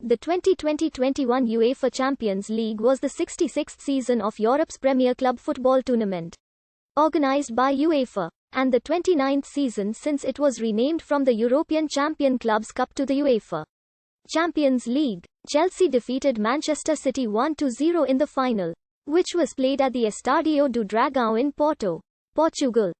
The 2020-21 UEFA Champions League was the 66th season of Europe's premier club football tournament, organized by UEFA, and the 29th season since it was renamed from the European Champion Clubs Cup to the UEFA Champions League. Chelsea defeated Manchester City 1-0 in the final, which was played at the Estádio do Dragão in Porto, Portugal.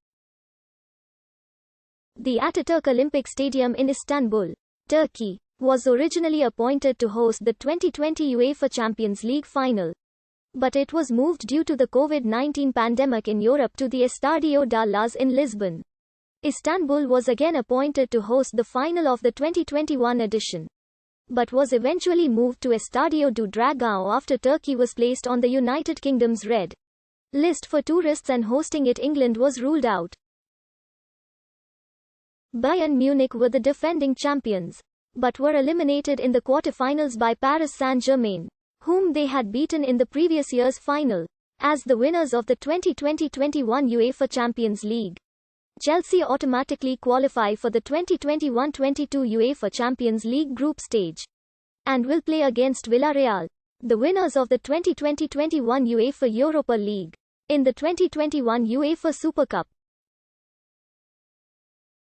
The Ataturk Olympic Stadium in Istanbul, Turkey, was originally appointed to host the 2020 UEFA Champions League final, but it was moved due to the COVID-19 pandemic in Europe to the Estádio da Luz in Lisbon. Istanbul was again appointed to host the final of the 2021 edition, but was eventually moved to Estádio do Dragão after Turkey was placed on the United Kingdom's red list for tourists and hosting it England was ruled out. Bayern Munich were the defending champions, but were eliminated in the quarter-finals by Paris Saint-Germain, whom they had beaten in the previous year's final, as the winners of the 2020-21 UEFA Champions League. Chelsea automatically qualify for the 2021-22 UEFA Champions League group stage, and will play against Villarreal, the winners of the 2020-21 UEFA Europa League, in the 2021 UEFA Super Cup.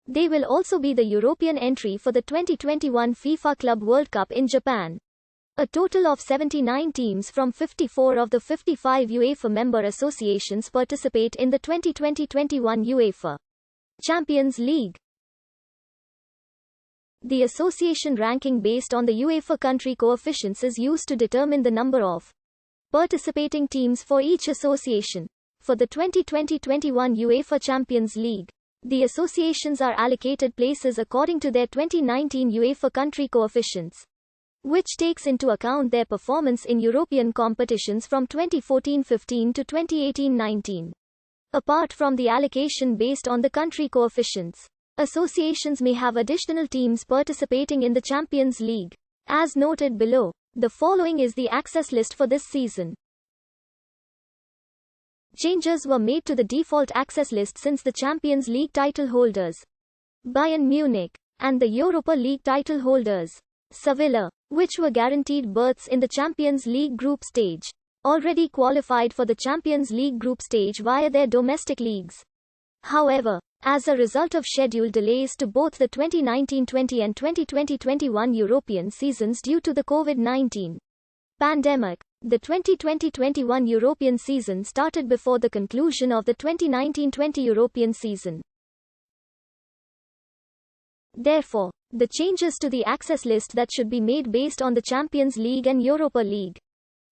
They will also be the European entry for the 2021 FIFA Club World Cup in Japan. A total of 79 teams from 54 of the 55 UEFA member associations participate in the 2020-21 UEFA Champions League. The association ranking based on the UEFA country coefficients is used to determine the number of participating teams for each association. For the 2020-21 UEFA Champions League, the associations are allocated places according to their 2019 UEFA country coefficients, which takes into account their performance in European competitions from 2014-15 to 2018-19. Apart from the allocation based on the country coefficients, associations may have additional teams participating in the Champions League. As noted below, the following is the access list for this season. Changes were made to the default access list since the Champions League title holders, Bayern Munich, and the Europa League title holders, Sevilla, which were guaranteed berths in the Champions League group stage, already qualified for the Champions League group stage via their domestic leagues. However, as a result of schedule delays to both the 2019-20 and 2020-21 European seasons due to the COVID-19 pandemic, the 2020-21 European season started before the conclusion of the 2019-20 European season. Therefore, the changes to the access list that should be made based on the Champions League and Europa League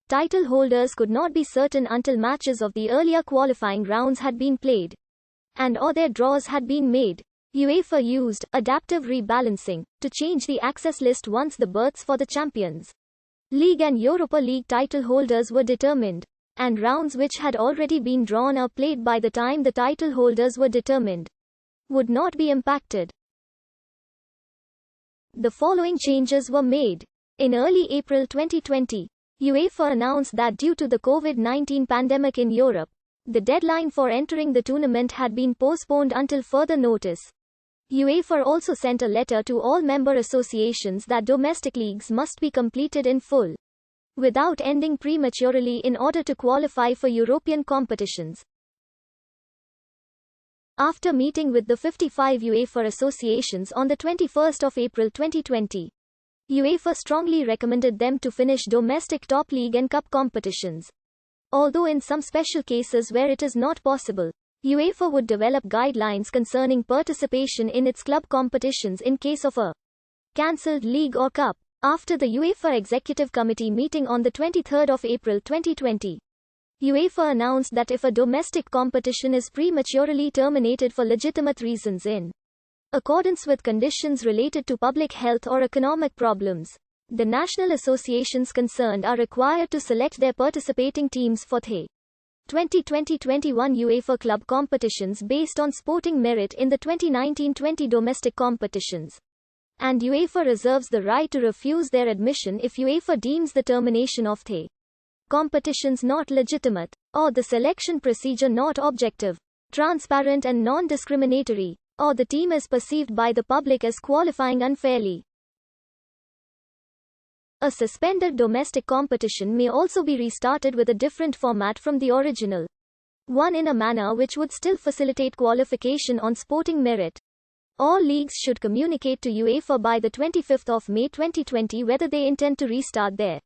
title holders could not be certain until matches of the earlier qualifying rounds had been played, and/or their draws had been made. UEFA used adaptive rebalancing to change the access list once the berths for the Champions League and Europa League title holders were determined, and rounds which had already been drawn or played by the time the title holders were determined would not be impacted. The following changes were made. In early April 2020, UEFA announced that due to the COVID-19 pandemic in Europe, the deadline for entering the tournament had been postponed until further notice. UEFA also sent a letter to all member associations that domestic leagues must be completed in full, without ending prematurely in order to qualify for European competitions. After meeting with the 55 UEFA associations on the 21st of April 2020, UEFA strongly recommended them to finish domestic top league and cup competitions. Although in some special cases where it is not possible, UEFA would develop guidelines concerning participation in its club competitions in case of a cancelled league or cup. After the UEFA Executive Committee meeting on the 23rd of April 2020, UEFA announced that if a domestic competition is prematurely terminated for legitimate reasons in accordance with conditions related to public health or economic problems, the national associations concerned are required to select their participating teams for the 2020-21 UEFA club competitions based on sporting merit in the 2019-20 domestic competitions. And UEFA reserves the right to refuse their admission if UEFA deems the termination of the competitions not legitimate, or the selection procedure not objective, transparent and non-discriminatory, or the team is perceived by the public as qualifying unfairly. A suspended domestic competition may also be restarted with a different format from the original one, in a manner which would still facilitate qualification on sporting merit. All leagues should communicate to UEFA by the 25th of May 2020 whether they intend to restart their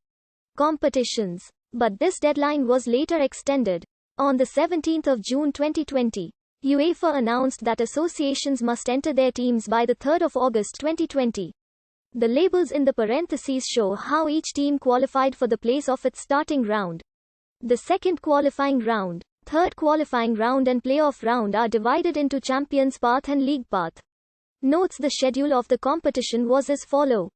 competitions. But this deadline was later extended. On the 17th of June 2020, UEFA announced that associations must enter their teams by the 3rd of August 2020. The labels in the parentheses show how each team qualified for the place of its starting round. The second qualifying round, third qualifying round and playoff round are divided into Champions Path and League Path. Notes: the schedule of the competition was as follow.